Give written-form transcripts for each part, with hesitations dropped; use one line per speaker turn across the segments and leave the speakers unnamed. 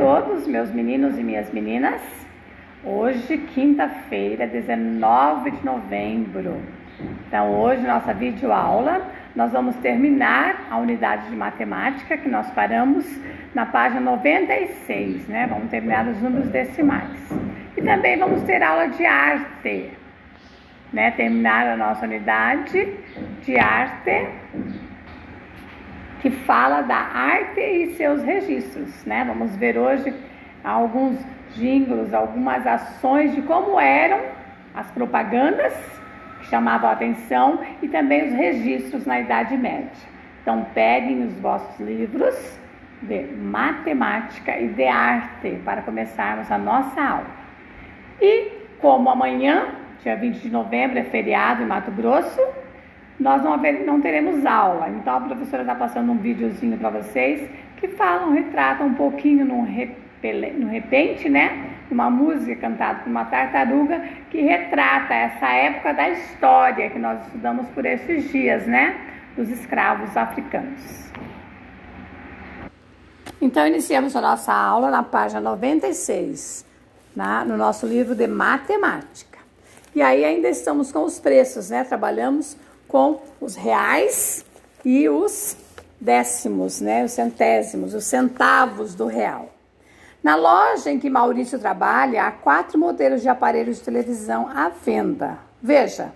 todos, meus meninos e minhas meninas. Hoje, quinta-feira, 19 de novembro. Então, hoje, nossa videoaula, nós vamos terminar a unidade de matemática, que nós paramos na página 96, né? Vamos terminar os números decimais. E também vamos ter aula de arte, né? Terminar a nossa unidade de arte, que fala da arte e seus registros, né? Vamos ver hoje alguns jingles, algumas ações de como eram as propagandas que chamavam a atenção e também os registros na Idade Média. Então, peguem os vossos livros de matemática e de arte para começarmos a nossa aula. E como amanhã, dia 20 de novembro, é feriado em Mato Grosso, nós não teremos aula. Então, a professora está passando um videozinho para vocês que retrata um pouquinho no repente, né? Uma música cantada por uma tartaruga que retrata essa época da história que nós estudamos por esses dias, né? Dos escravos africanos. Então, iniciamos a nossa aula na página 96, no nosso livro de matemática. E aí ainda estamos com os preços, né? Trabalhamos com os reais e os décimos, né? Os centésimos, os centavos do real. Na loja em que Maurício trabalha, há 4 modelos de aparelhos de televisão à venda. Veja,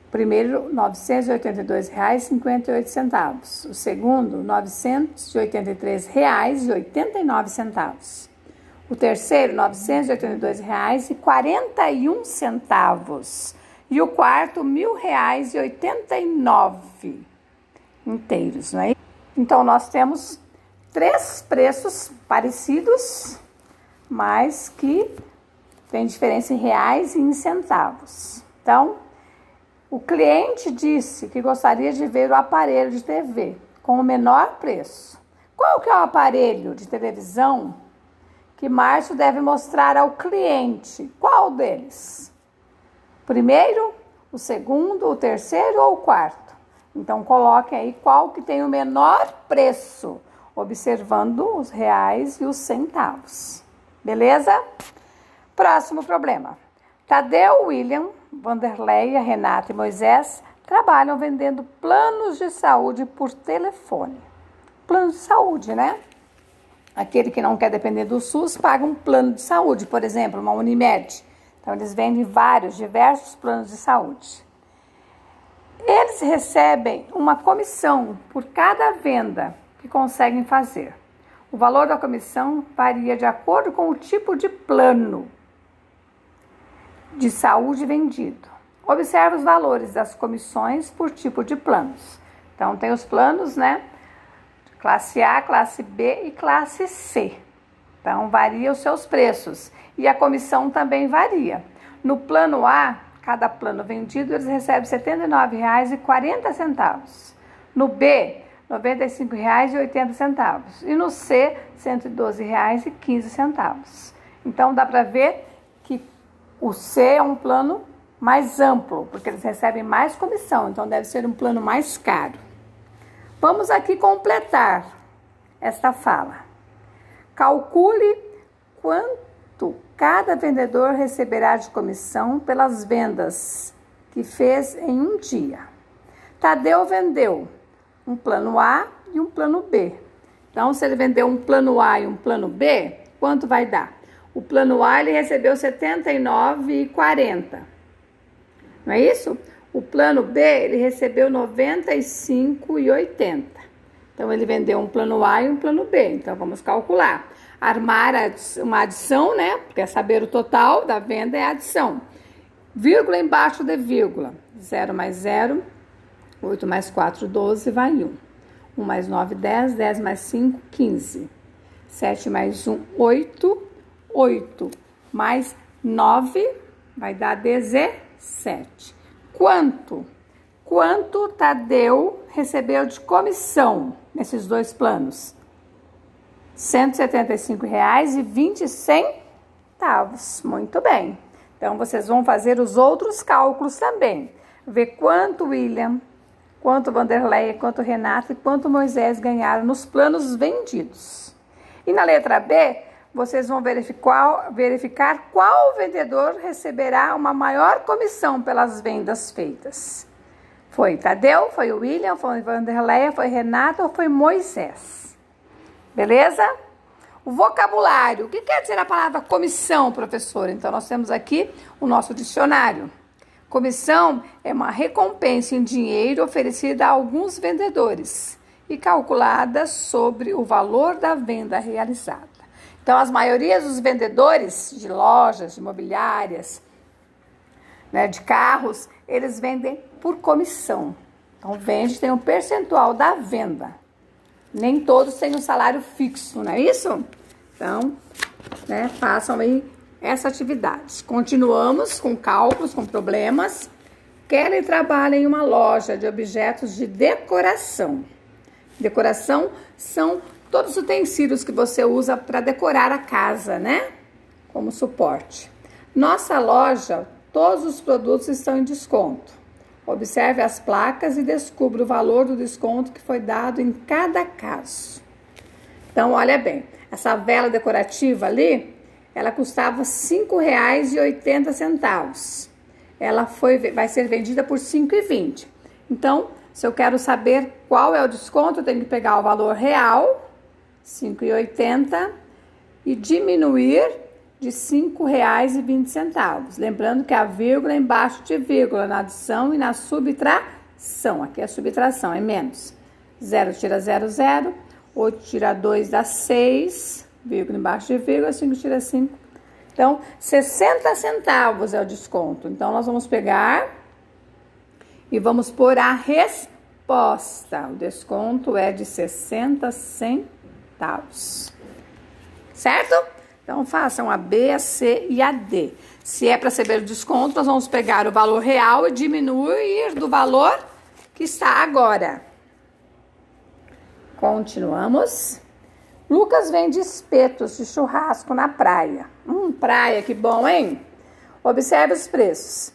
o primeiro, R$ 982,58. O segundo, R$ 983,89. O terceiro, R$ 982,41. E o quarto, R$ 1.000,89 inteiros, não é? Então, nós temos 3 preços parecidos, mas que tem diferença em reais e em centavos. Então, o cliente disse que gostaria de ver o aparelho de TV com o menor preço. Qual que é o aparelho de televisão que Márcio deve mostrar ao cliente? Qual deles? Primeiro, o segundo, o terceiro ou o quarto? Então, coloque aí qual que tem o menor preço, observando os reais e os centavos. Beleza? Próximo problema. Tadeu, William, Vanderleia, Renata e Moisés trabalham vendendo planos de saúde por telefone. Plano de saúde, né? Aquele que não quer depender do SUS paga um plano de saúde, por exemplo, uma Unimed. Então, eles vendem diversos planos de saúde. Eles recebem uma comissão por cada venda que conseguem fazer. O valor da comissão varia de acordo com o tipo de plano de saúde vendido. Observe os valores das comissões por tipo de planos. Então, tem os planos, né? Classe A, classe B e classe C. Então, varia os seus preços. E a comissão também varia. No plano A, cada plano vendido, eles recebem R$ 79,40. No B, R$ 95,80. E no C, R$ 112,15. Então, dá para ver que o C é um plano mais amplo, porque eles recebem mais comissão. Então, deve ser um plano mais caro. Vamos aqui completar esta fala. Calcule quanto cada vendedor receberá de comissão pelas vendas que fez em um dia. Tadeu vendeu um plano A e um plano B. Então, se ele vendeu um plano A e um plano B, quanto vai dar? O plano A ele recebeu R$ 79,40. Não é isso? O plano B ele recebeu R$ 95,80. Então, ele vendeu um plano A e um plano B. Então, vamos calcular. Armar uma adição, né? Porque saber o total da venda é adição. Vírgula embaixo de vírgula. 0 mais 0, 8 mais 4, 12, vai 1. 1 mais 9, 10, 10 mais 5, 15. 7 mais 1, 8. 8 mais 9 vai dar 17. Quanto Tadeu recebeu de comissão nesses 2 planos? R$ 175,20. Muito bem. Então, vocês vão fazer os outros cálculos também. Ver quanto William, quanto Vanderleia, quanto Renata e quanto Moisés ganharam nos planos vendidos. E na letra B, vocês vão verificar qual vendedor receberá uma maior comissão pelas vendas feitas. Foi Tadeu, foi o William, foi Vanderleia, foi Renato ou foi Moisés? Beleza? O vocabulário. O que quer dizer a palavra comissão, professor? Então, nós temos aqui o nosso dicionário. Comissão é uma recompensa em dinheiro oferecida a alguns vendedores e calculada sobre o valor da venda realizada. Então, as maiorias dos vendedores de lojas, de imobiliárias, né, de carros, eles vendem por comissão. Então, tem um percentual da venda. Nem todos têm um salário fixo, não é isso? Então, né, façam aí essa atividade. Continuamos com cálculos, com problemas. Kelly trabalha em uma loja de objetos de decoração. Decoração são todos os utensílios que você usa para decorar a casa, né? Como suporte. Nossa loja, todos os produtos estão em desconto. Observe as placas e descubra o valor do desconto que foi dado em cada caso. Então, olha bem, essa vela decorativa ali, ela custava R$ 5,80. Ela vai ser vendida por R$ 5,20. Então, se eu quero saber qual é o desconto, eu tenho que pegar o valor real, R$ 5,80, e diminuir de R$ 5,20. Lembrando que a vírgula é embaixo de vírgula na adição e na subtração. Aqui é subtração, é menos. 0 tira 0, 0. 8 tira 2 dá 6. Vírgula embaixo de vírgula, 5 tira 5. Então, 60 centavos é o desconto. Então, nós vamos pegar e vamos pôr a resposta. O desconto é de 60 centavos. Certo? Então, façam a B, a C e a D. Se é para saber o desconto, nós vamos pegar o valor real e diminuir do valor que está agora. Continuamos. Lucas vende espetos de churrasco na praia. Praia, que bom, hein? Observe os preços.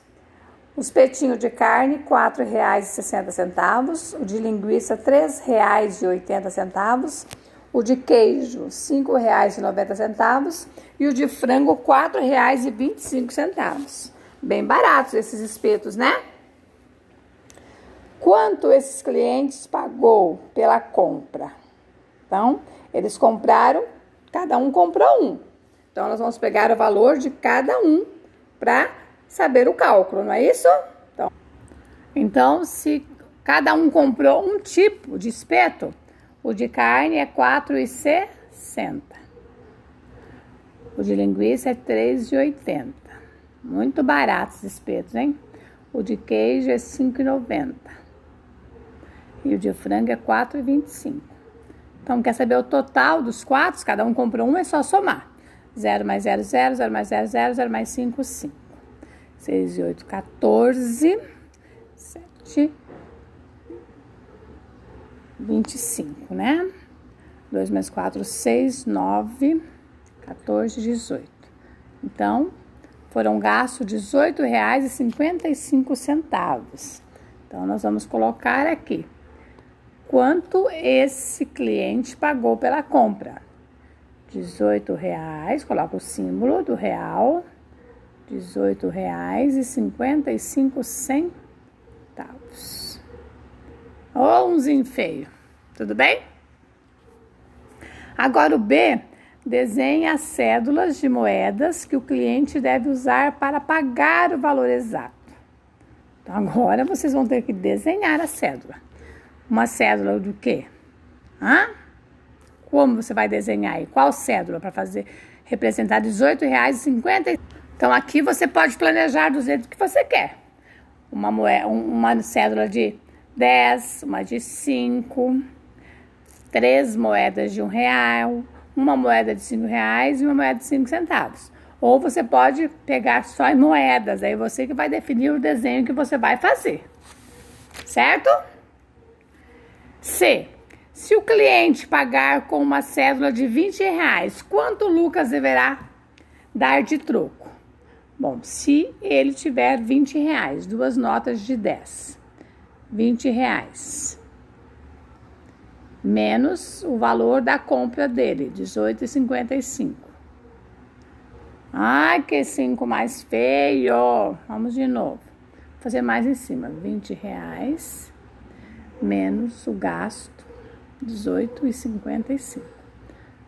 O espetinho de carne, R$ 4,60. O de linguiça, R$ 3,80. O de queijo, R$ 5,90. E o de frango, R$ 4,25. Bem baratos esses espetos, né? Quanto esses clientes pagou pela compra? Então, eles compraram, cada um comprou um. Então, nós vamos pegar o valor de cada um para saber o cálculo, não é isso? Então, se cada um comprou um tipo de espeto, o de carne é R$ 4,60. O de linguiça é R$ 3,80. Muito baratos os espetos, hein? O de queijo é R$ 5,90. E o de frango é R$ 4,25. Então, quer saber o total dos quatro? Cada um comprou um, é só somar. 0 mais 0, 0. 0 mais 0, 0. 0 mais 5, 5. 6 e 8, 14. 7, 25, né? 2 mais 4, 6, 9, 14, 18. Então, foram gastos R$ 18,55. Então, nós vamos colocar aqui. Quanto esse cliente pagou pela compra? R$ 18,00, coloca o símbolo do real. R$ 18,55. Ou umzinho feio, tudo bem? Agora o B, desenha as cédulas de moedas que o cliente deve usar para pagar o valor exato. Então agora vocês vão ter que desenhar a cédula. Uma cédula do quê? Como você vai desenhar aí? Qual cédula para fazer representar R$ 18,50? Então aqui você pode planejar do jeito que você quer. Uma cédula de 10, uma de 5, 3 moedas de R$1, uma moeda de R$5 e uma moeda de 5 centavos. Ou você pode pegar só em moedas, aí você que vai definir o desenho que você vai fazer. Certo? C. Se o cliente pagar com uma cédula de R$20, quanto o Lucas deverá dar de troco? Bom, se ele tiver R$20, duas notas de 10. R$20. menos o valor da compra dele, R$18,55. Ai, que 5 mais feio. Vamos de novo. Vou fazer mais em cima. R$20 menos o gasto, R$18,55.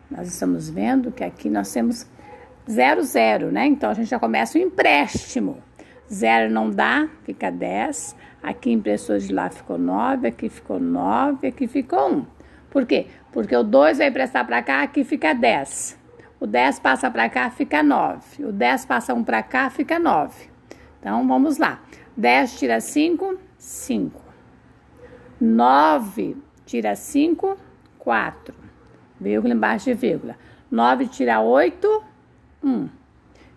Nós estamos vendo que aqui nós temos 0, 0, né? Então, a gente já começa o empréstimo. 0 não dá, fica 10. Aqui emprestou de lá, ficou 9. Aqui ficou 9, aqui ficou 1. Por quê? Porque o 2 vai emprestar para cá, aqui fica 10. O 10 passa para cá, fica 9. O 10 passa 1 para cá, fica 9. Então, vamos lá. 10 tira 5, 5. 9 tira 5, 4. Vírgula embaixo de vírgula. 9 tira 8, 1.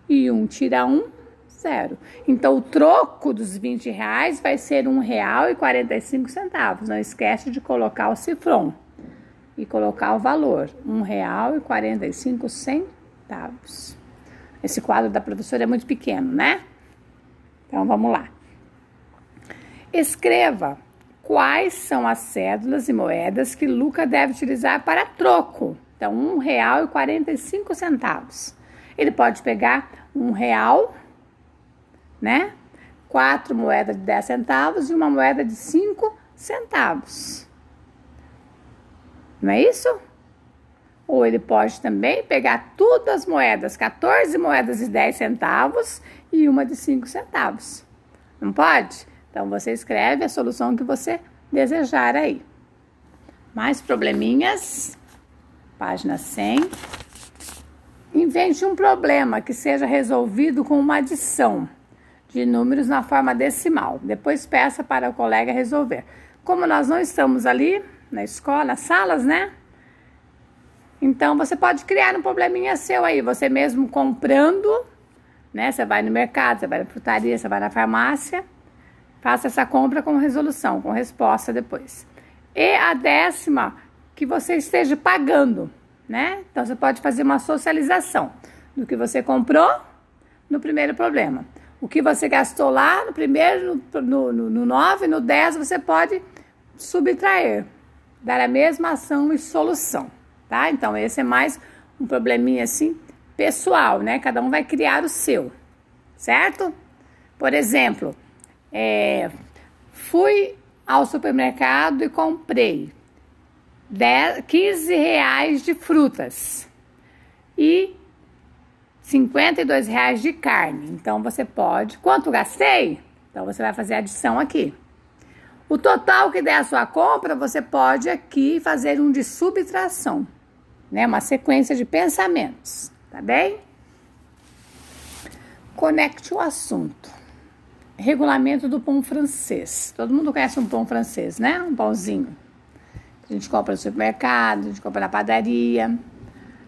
E 1 tira 1, 0. Então, o troco dos R$20 vai ser R$1,45. Não esquece de colocar o cifrão e colocar o valor, R$1,45. Esse quadro da professora é muito pequeno, né? Então, vamos lá. Escreva quais são as cédulas e moedas que Luca deve utilizar para troco. Então, R$1,45. Ele pode pegar R$1, né? 4 moedas de 10 centavos e uma moeda de 5 centavos. Não é isso? Ou ele pode também pegar todas as moedas, 14 moedas de 10 centavos e uma de 5 centavos. Não pode? Então, você escreve a solução que você desejar aí. Mais probleminhas. Página 100. Invente um problema que seja resolvido com uma adição de números na forma decimal. Depois peça para o colega resolver. Como nós não estamos ali na escola, nas salas, né? Então, você pode criar um probleminha seu aí. Você mesmo comprando, né? Você vai no mercado, você vai na frutaria, você vai na farmácia. Faça essa compra com resolução, com resposta depois. E a décima que você esteja pagando, né? Então, você pode fazer uma socialização do que você comprou no primeiro problema. O que você gastou lá no primeiro, no 9, no 10, você pode subtrair, dar a mesma ação e solução, tá? Então, esse é mais um probleminha assim, pessoal, né? Cada um vai criar o seu, certo? Por exemplo, fui ao supermercado e comprei R$15 de frutas e R$52 de carne. Então, você pode... Quanto gastei? Então, você vai fazer a adição aqui. O total que der a sua compra, você pode aqui fazer um de subtração, né? Uma sequência de pensamentos, tá bem? Conecte o assunto. Regulamento do pão francês. Todo mundo conhece um pão francês, né? Um pãozinho. A gente compra no supermercado, a gente compra na padaria,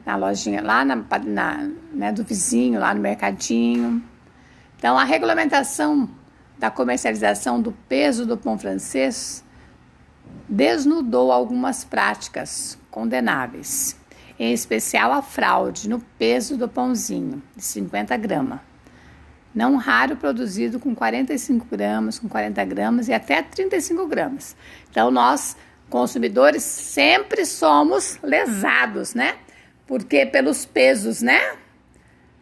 na lojinha lá né, do vizinho, lá no mercadinho. Então, a regulamentação da comercialização do peso do pão francês desnudou algumas práticas condenáveis, em especial a fraude no peso do pãozinho, de 50 gramas. Não raro produzido com 45 gramas, com 40 gramas e até 35 gramas. Então, nós, consumidores, sempre somos lesados, né? Porque pelos pesos, né?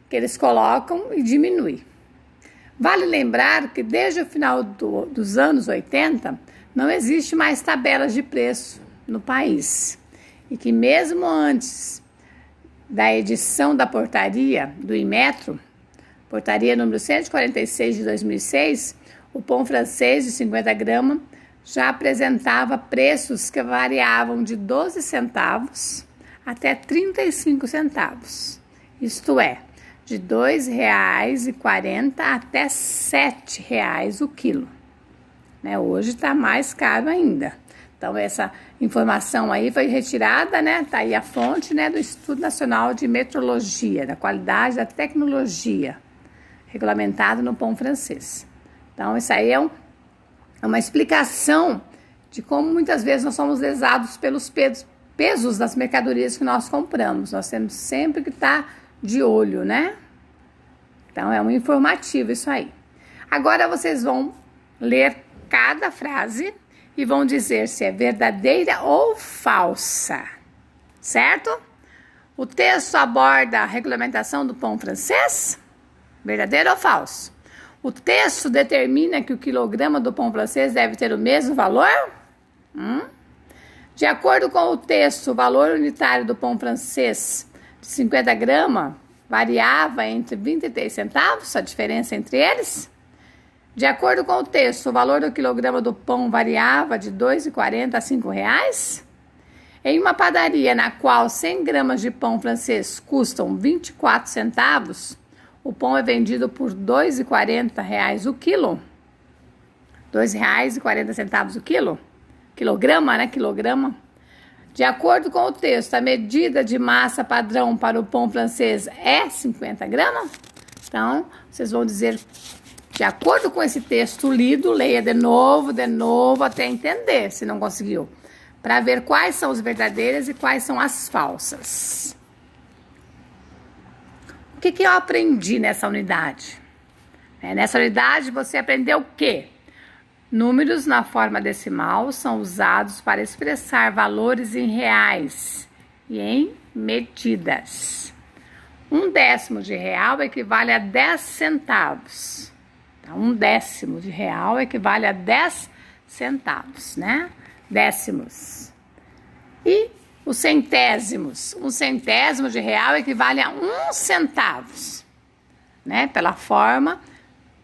Que eles colocam e diminuem. Vale lembrar que desde o final dos anos 80, não existe mais tabelas de preço no país. E que mesmo antes da edição da portaria do Inmetro, portaria número 146 de 2006, o pão francês de 50 gramas já apresentava preços que variavam de 12 centavos até 35 centavos. Isto é, de R$ 2,40 até R$ 7,00 o quilo. Né? Hoje está mais caro ainda. Então, essa informação aí foi retirada, né? Está aí a fonte, né, do Instituto Nacional de Metrologia, da Qualidade da Tecnologia, regulamentado no pão francês. Então, isso aí é uma explicação de como muitas vezes nós somos lesados pelos pesos das mercadorias que nós compramos. Nós temos sempre que estar de olho, né? Então, é um informativo isso aí. Agora, vocês vão ler cada frase e vão dizer se é verdadeira ou falsa, certo? O texto aborda a regulamentação do pão francês, verdadeiro ou falso? O texto determina que o quilograma do pão francês deve ter o mesmo valor? De acordo com o texto, o valor unitário do pão francês de 50 gramas variava entre 23 centavos, a diferença entre eles? De acordo com o texto, o valor do quilograma do pão variava de R$ 2,40 a R$ 5,00? Em uma padaria na qual 100 gramas de pão francês custam 24 centavos, o pão é vendido por R$ 2,40 o quilo. R$ 2,40 o quilo? Quilograma, né? Quilograma. De acordo com o texto, a medida de massa padrão para o pão francês é 50 gramas? Então, vocês vão dizer, de acordo com esse texto lido, leia de novo, até entender, se não conseguiu, para ver quais são as verdadeiras e quais são as falsas. O que eu aprendi nessa unidade? Nessa unidade você aprendeu o quê? Números na forma decimal são usados para expressar valores em reais e em medidas. 1/10 de real equivale a 10 centavos. Então, 1/10 de real equivale a 10 centavos, né? Décimos. E os centésimos. 1/100 de real equivale a 1 centavos, né? Pela forma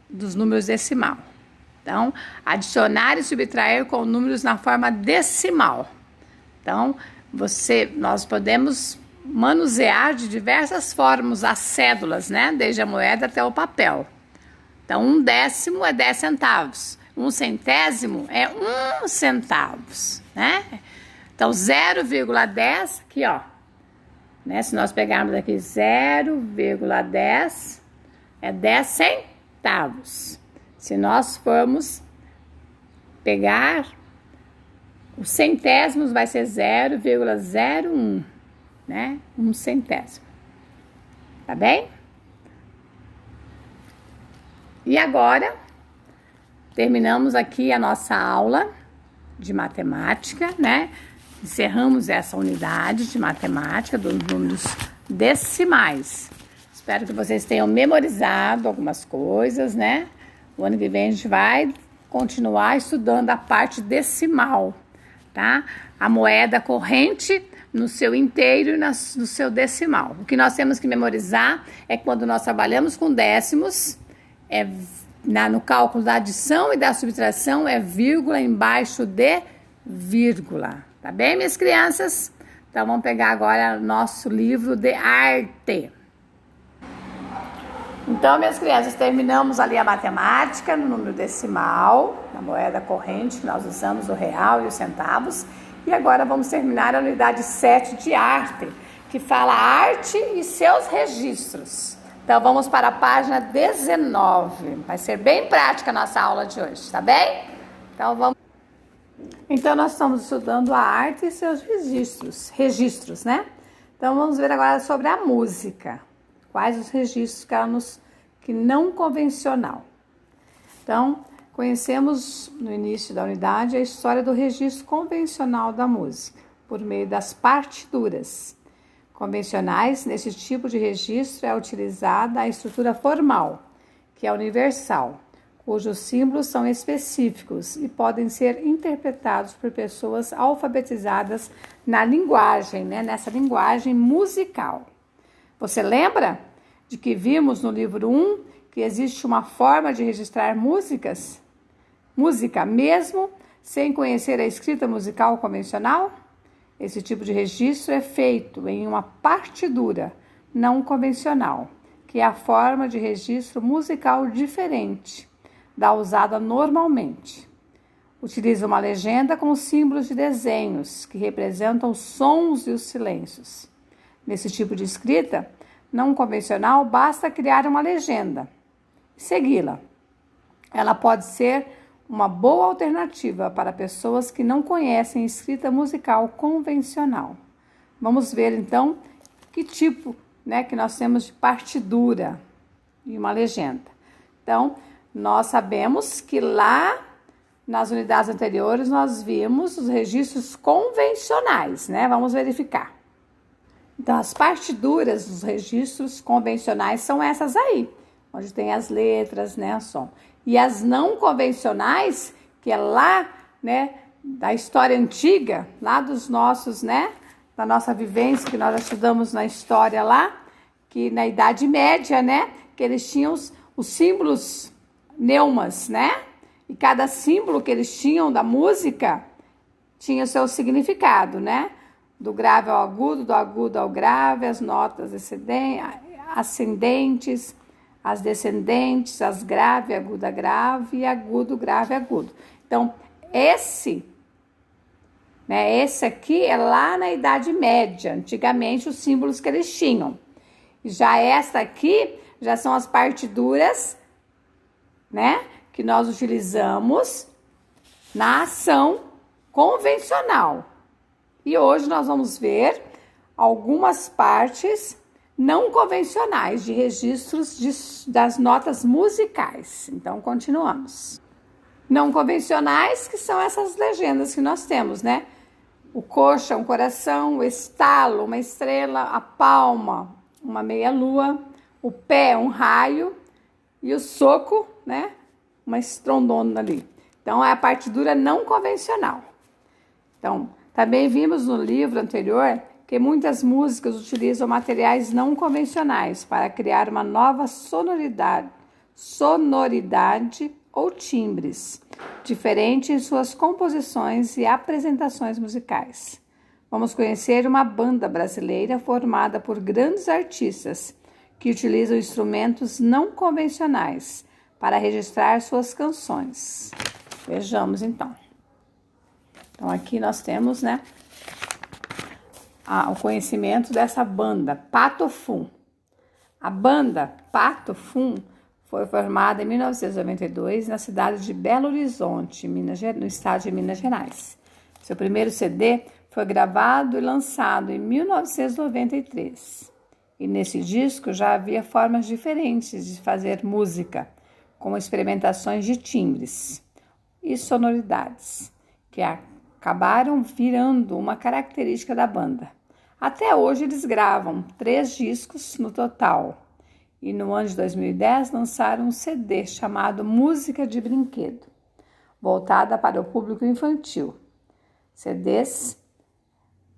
dos números decimal. Então, adicionar e subtrair com números na forma decimal. Então, nós podemos manusear de diversas formas as cédulas, né? Desde a moeda até o papel. Então, 1/10 é 10 centavos. 1/100 é 1 centavos, né? Então, 0,10, aqui, ó. Né? Se nós pegarmos aqui 0,10, é 10 centavos. Se nós formos pegar os centésimos, vai ser 0,01, né? 1 centésimo. Tá bem? E agora, terminamos aqui a nossa aula de matemática, né? Encerramos essa unidade de matemática dos números decimais. Espero que vocês tenham memorizado algumas coisas, né? O ano que vem a gente vai continuar estudando a parte decimal, tá? A moeda corrente no seu inteiro e no seu decimal. O que nós temos que memorizar é que quando nós trabalhamos com décimos, no cálculo da adição e da subtração, é vírgula embaixo de vírgula. Tá bem, minhas crianças? Então, vamos pegar agora nosso livro de arte. Então, minhas crianças, terminamos ali a matemática no número decimal, na moeda corrente, que nós usamos o real e os centavos. E agora vamos terminar a unidade 7 de arte, que fala arte e seus registros. Então, vamos para a página 19. Vai ser bem prática a nossa aula de hoje, tá bem? Então, nós estamos estudando a arte e seus registros, né? Então, vamos ver agora sobre a música. Quais os registros que não convencional. Então, conhecemos no início da unidade a história do registro convencional da música, por meio das partituras. Convencionais, nesse tipo de registro é utilizada a estrutura formal, que é universal, cujos símbolos são específicos e podem ser interpretados por pessoas alfabetizadas na linguagem, né? Nessa linguagem musical. Você lembra de que vimos no livro 1 que existe uma forma de registrar música mesmo sem conhecer a escrita musical convencional? Esse tipo de registro é feito em uma partidura não convencional, que é a forma de registro musical diferente da usada normalmente. Utiliza uma legenda com símbolos de desenhos que representam os sons e os silêncios. Nesse tipo de escrita não convencional, basta criar uma legenda e segui-la. Ela pode ser uma boa alternativa para pessoas que não conhecem escrita musical convencional. Vamos ver, então, que tipo, né, que nós temos de partidura e uma legenda. Então, nós sabemos que lá nas unidades anteriores nós vimos os registros convencionais, né? Vamos verificar. Então, as partituras dos registros convencionais são essas aí, onde tem as letras, né, o som. E as não convencionais, que é lá, né, da história antiga, lá dos nossos, né, da nossa vivência, que nós já estudamos na história lá, que na Idade Média, né, que eles tinham os símbolos neumas, né, e cada símbolo que eles tinham da música tinha o seu significado, né, do grave ao agudo, do agudo ao grave, as notas ascendentes, as descendentes, as grave, aguda, grave e agudo, grave, agudo. Então, esse aqui é lá na Idade Média, antigamente os símbolos que eles tinham. E já essa aqui já são as partituras, né, que nós utilizamos na ação convencional. E hoje nós vamos ver algumas partes não convencionais de registros das notas musicais. Então, continuamos. Não convencionais, que são essas legendas que nós temos, né? O coxa, um coração, o estalo, uma estrela, a palma, uma meia-lua, o pé, um raio e o soco, né? Uma estrondona ali. Então, é a partitura não convencional. Então, também vimos no livro anterior que muitas músicas utilizam materiais não convencionais para criar uma nova sonoridade ou timbres, diferente em suas composições e apresentações musicais. Vamos conhecer uma banda brasileira formada por grandes artistas que utilizam instrumentos não convencionais para registrar suas canções. Vejamos então. Então, aqui nós temos, né, o conhecimento dessa banda, Pato Fum. A banda Pato Fum foi formada em 1992 na cidade de Belo Horizonte, no estado de Minas Gerais. Seu primeiro CD foi gravado e lançado em 1993. E nesse disco já havia formas diferentes de fazer música, como experimentações de timbres e sonoridades, que acabaram virando uma característica da banda. Até hoje eles gravam 3 discos no total e no ano de 2010 lançaram um CD chamado Música de Brinquedo, voltada para o público infantil.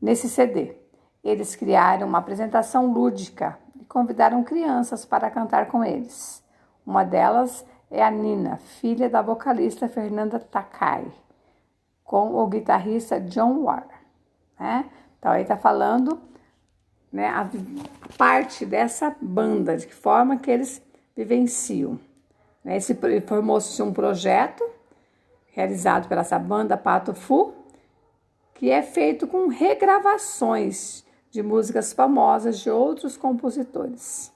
Nesse CD, eles criaram uma apresentação lúdica e convidaram crianças para cantar com eles. Uma delas é a Nina, filha da vocalista Fernanda Takai, com o guitarrista John Ward, né? Então, aí está falando, né, a parte dessa banda, de que forma que eles vivenciam. Formou-se um projeto realizado pela essa banda Pato Fu, que é feito com regravações de músicas famosas de outros compositores.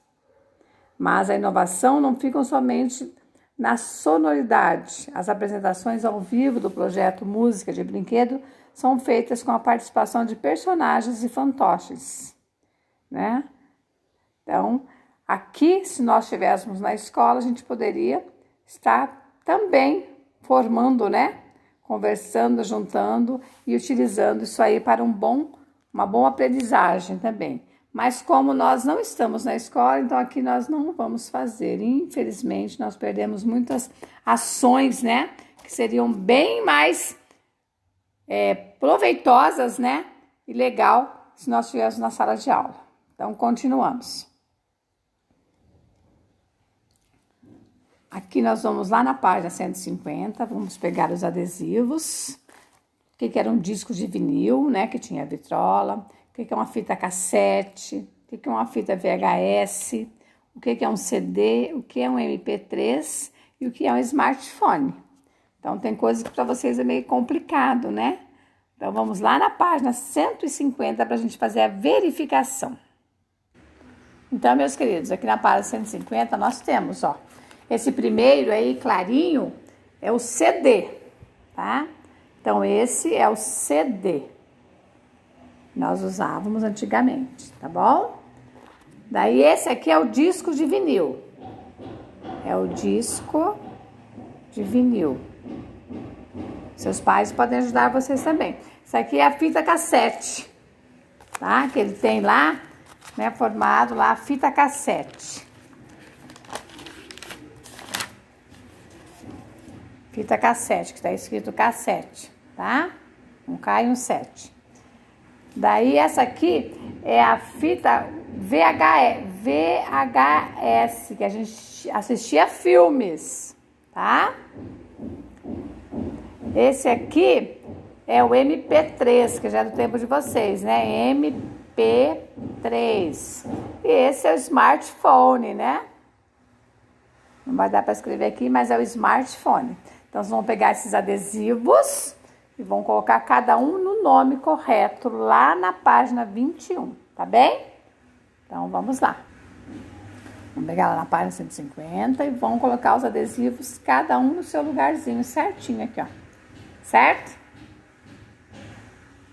Mas a inovação não fica somente na sonoridade. As apresentações ao vivo do projeto Música de Brinquedo são feitas com a participação de personagens e fantoches, né? Então, aqui, se nós estivéssemos na escola, a gente poderia estar também formando, né? Conversando, juntando e utilizando isso aí para uma boa aprendizagem também. Mas como nós não estamos na escola, então aqui nós não vamos fazer. Infelizmente, nós perdemos muitas ações, né? Que seriam bem mais proveitosas, né? E legal se nós estivéssemos na sala de aula. Então, continuamos. Aqui nós vamos lá na página 150, vamos pegar os adesivos. O que era um disco de vinil, né? Que tinha vitrola. O que é uma fita cassete, o que é uma fita VHS, o que é um CD, o que é um MP3 e o que é um smartphone. Então, tem coisas que para vocês é meio complicado, né? Então, vamos lá na página 150 para a gente fazer a verificação. Então, meus queridos, aqui na página 150 nós temos, ó, esse primeiro aí, clarinho, é o CD, tá? Então, esse é o CD. Nós usávamos antigamente, tá bom? Daí esse aqui é o disco de vinil. É o disco de vinil. Seus pais podem ajudar vocês também. Isso aqui é a fita cassete, tá? Que ele tem lá, né, formado lá, a fita cassete. Fita cassete, que está escrito cassete, tá? Um K e um 7. Daí essa aqui é a fita VHS, que a gente assistia filmes, tá? Esse aqui é o MP3, que já é do tempo de vocês, né? MP3. E esse é o smartphone, né? Não vai dar para escrever aqui, mas é o smartphone. Então, vocês vão pegar esses adesivos e vão colocar cada um no nome correto lá na página 21, tá bem? Então, vamos lá. Vamos pegar lá na página 150 e vão colocar os adesivos, cada um no seu lugarzinho, certinho aqui, ó. Certo?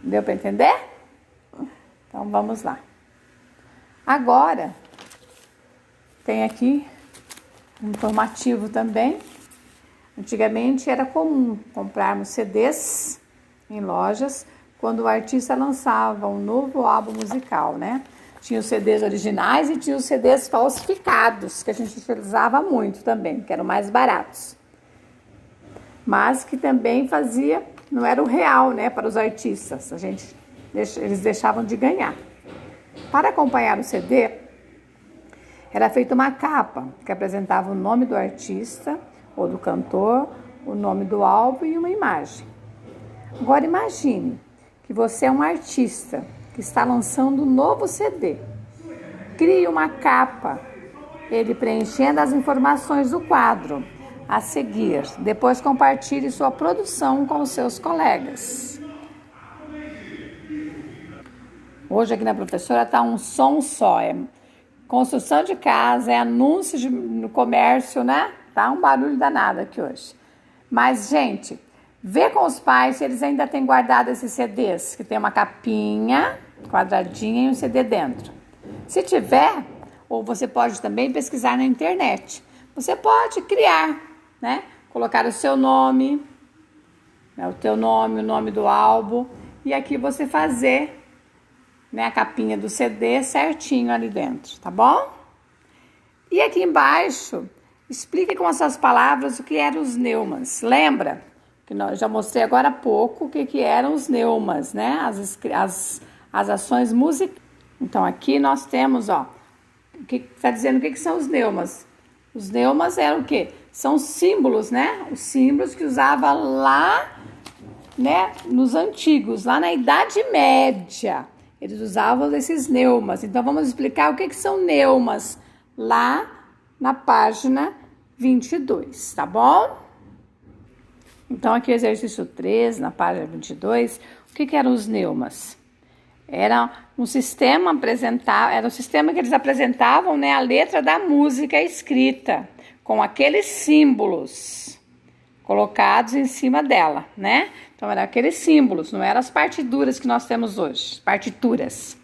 Deu para entender? Então, vamos lá. Agora, tem aqui um informativo também. Antigamente era comum comprarmos CDs em lojas quando o artista lançava um novo álbum musical, né? Tinha os CDs originais e tinha os CDs falsificados, que a gente utilizava muito também, que eram mais baratos. Mas que também fazia, não era o real, né, para os artistas. Eles deixavam de ganhar. Para acompanhar o CD, era feita uma capa que apresentava o nome do artista ou do cantor, o nome do álbum e uma imagem. Agora imagine que você é um artista que está lançando um novo CD. Crie uma capa, ele preenchendo as informações do quadro a seguir. Depois compartilhe sua produção com os seus colegas. Hoje aqui na professora está um som só, é construção de casa, é anúncio no comércio, né? Tá um barulho danado aqui hoje. Mas, gente, vê com os pais se eles ainda têm guardado esses CDs, que tem uma capinha quadradinha e um CD dentro. Se tiver, ou você pode também pesquisar na internet. Você pode criar, né? Colocar o seu nome, né? O teu nome, o nome do álbum, e aqui você fazer, né, a capinha do CD certinho ali dentro, tá bom? E aqui embaixo, explique com as suas palavras o que eram os neumas. Lembra? Que nós já mostrei agora há pouco o que eram os neumas, né? As ações musicais. Então, aqui nós temos, ó, o que está dizendo o que são os neumas. Os neumas eram o quê? São símbolos, né? Os símbolos que usava lá, né, nos antigos, lá na Idade Média. Eles usavam esses neumas. Então, vamos explicar o que são neumas lá na página 22, tá bom? Então, aqui o exercício 3, na página 22, o que eram os neumas? Era um sistema que eles apresentavam, né, a letra da música escrita, com aqueles símbolos colocados em cima dela, né? Então, eram aqueles símbolos, não eram as partituras que nós temos hoje, partituras,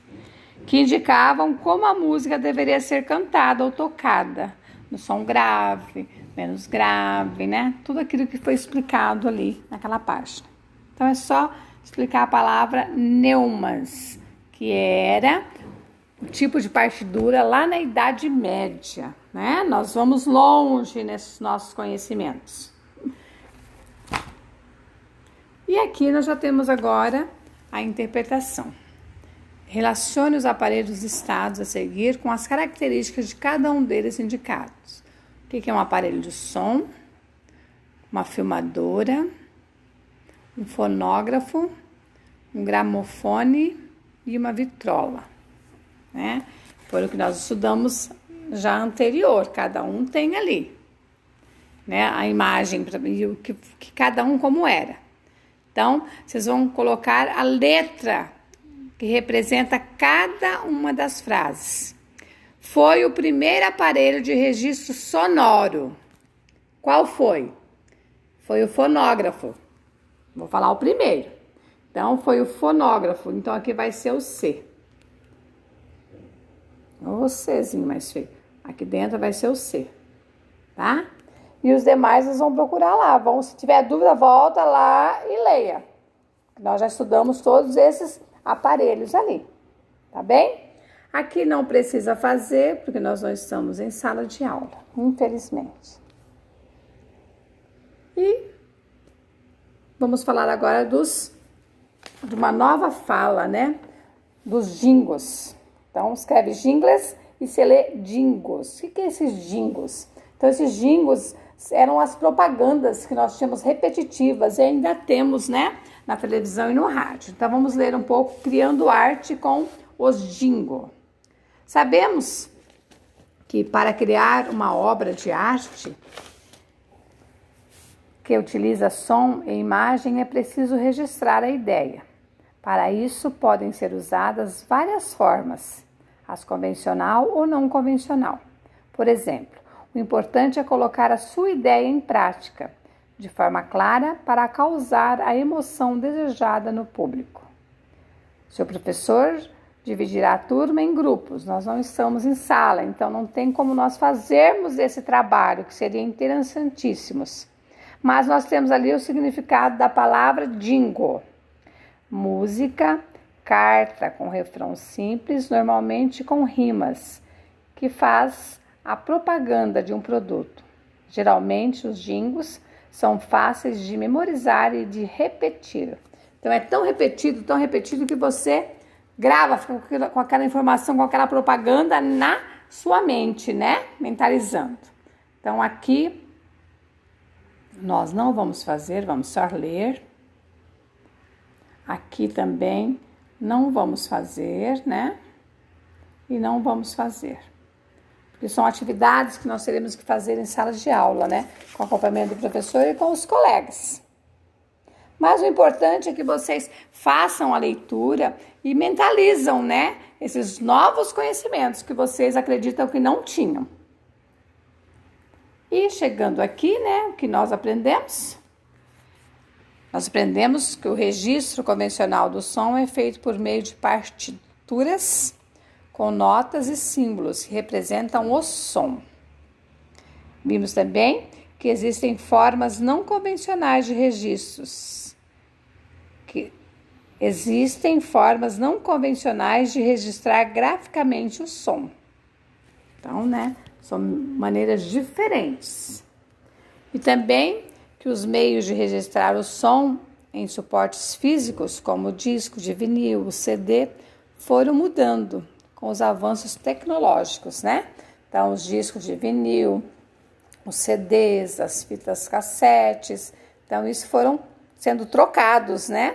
que indicavam como a música deveria ser cantada ou tocada, no som grave, menos grave, né? Tudo aquilo que foi explicado ali naquela página. Então, é só explicar a palavra neumas, que era o tipo de partitura lá na Idade Média, né? Nós vamos longe nesses nossos conhecimentos. E aqui nós já temos agora a interpretação. Relacione os aparelhos listados a seguir com as características de cada um deles indicados. O que é um aparelho de som? Uma filmadora, um fonógrafo, um gramofone e uma vitrola, né? Foi o que nós estudamos já anterior, cada um tem ali, né? A imagem e o que cada um como era. Então, vocês vão colocar a letra que representa cada uma das frases. Foi o primeiro aparelho de registro sonoro. Qual foi? Foi o fonógrafo. Vou falar o primeiro. Então, foi o fonógrafo. Então, aqui vai ser o C. O Czinho mais feio. Aqui dentro vai ser o C, tá? E os demais vocês vão procurar lá. Se tiver dúvida, volta lá e leia. Nós já estudamos todos esses aparelhos ali, tá bem? Aqui não precisa fazer, porque nós não estamos em sala de aula, infelizmente. E vamos falar agora de uma nova fala, né? Dos jingos. Então, escreve jingles e se lê jingos. O que é esses jingos? Então, esses jingos eram as propagandas que nós tínhamos repetitivas e ainda temos, né? Na televisão e no rádio. Então, vamos ler um pouco Criando Arte com os jingos. Sabemos que para criar uma obra de arte que utiliza som e imagem é preciso registrar a ideia. Para isso podem ser usadas várias formas, as convencional ou não convencional. Por exemplo, o importante é colocar a sua ideia em prática, de forma clara para causar a emoção desejada no público. Seu professor dividirá a turma em grupos. Nós não estamos em sala, então não tem como nós fazermos esse trabalho, que seria interessantíssimo. Mas nós temos ali o significado da palavra jingle. Música, carta com refrão simples, normalmente com rimas, que faz a propaganda de um produto. Geralmente os jingles são fáceis de memorizar e de repetir. Então é tão repetido que você grava, fica com aquela informação, com aquela propaganda na sua mente, né? Mentalizando. Então aqui nós não vamos fazer, vamos só ler. Aqui também não vamos fazer, né? E não vamos fazer. Porque são atividades que nós teremos que fazer em salas de aula, né? Com o acompanhamento do professor e com os colegas. Mas o importante é que vocês façam a leitura e mentalizam, né? Esses novos conhecimentos que vocês acreditam que não tinham. E chegando aqui, né? O que nós aprendemos? Nós aprendemos que o registro convencional do som é feito por meio de partituras com notas e símbolos que representam o som. Vimos também que existem formas não convencionais de registros. Existem formas não convencionais de registrar graficamente o som. Então, né, são maneiras diferentes. E também que os meios de registrar o som em suportes físicos, como o disco de vinil, o CD, foram mudando com os avanços tecnológicos, né? Então, os discos de vinil, os CDs, as fitas cassetes, então isso foram sendo trocados, né?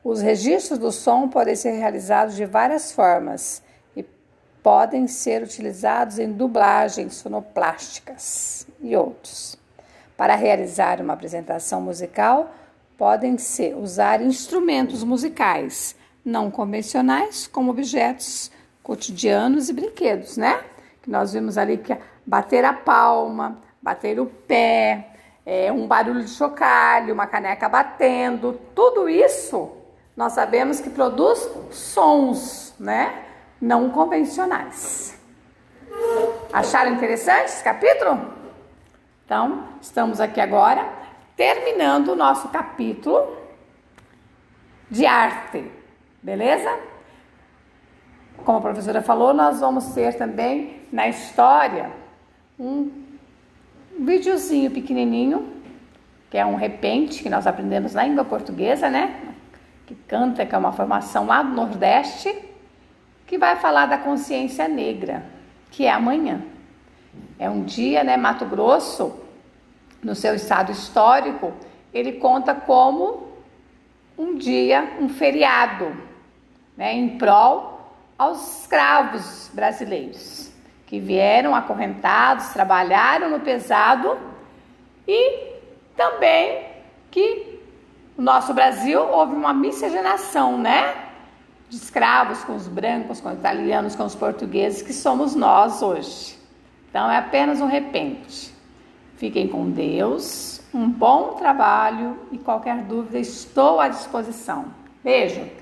Os registros do som podem ser realizados de várias formas e podem ser utilizados em dublagens sonoplásticas e outros. Para realizar uma apresentação musical, podem-se usar instrumentos musicais não convencionais, como objetos cotidianos e brinquedos, né? Que nós vimos ali que bater a palma, bater o pé, um barulho de chocalho, uma caneca batendo, tudo isso nós sabemos que produz sons, né? Não convencionais. Acharam interessante esse capítulo? Então, estamos aqui agora terminando o nosso capítulo de arte, beleza? Como a professora falou, nós vamos ter também na história um videozinho pequenininho, que é um repente, que nós aprendemos na língua portuguesa, né? Que canta, que é uma formação lá do Nordeste, que vai falar da consciência negra, que é amanhã. É um dia, né? Mato Grosso, no seu estado histórico, ele conta como um dia, um feriado, né? Em prol aos escravos brasileiros, que vieram acorrentados, trabalharam no pesado e também que no nosso Brasil houve uma miscigenação, né? De escravos com os brancos, com os italianos, com os portugueses, que somos nós hoje. Então é apenas um repente. Fiquem com Deus, um bom trabalho e qualquer dúvida estou à disposição. Beijo!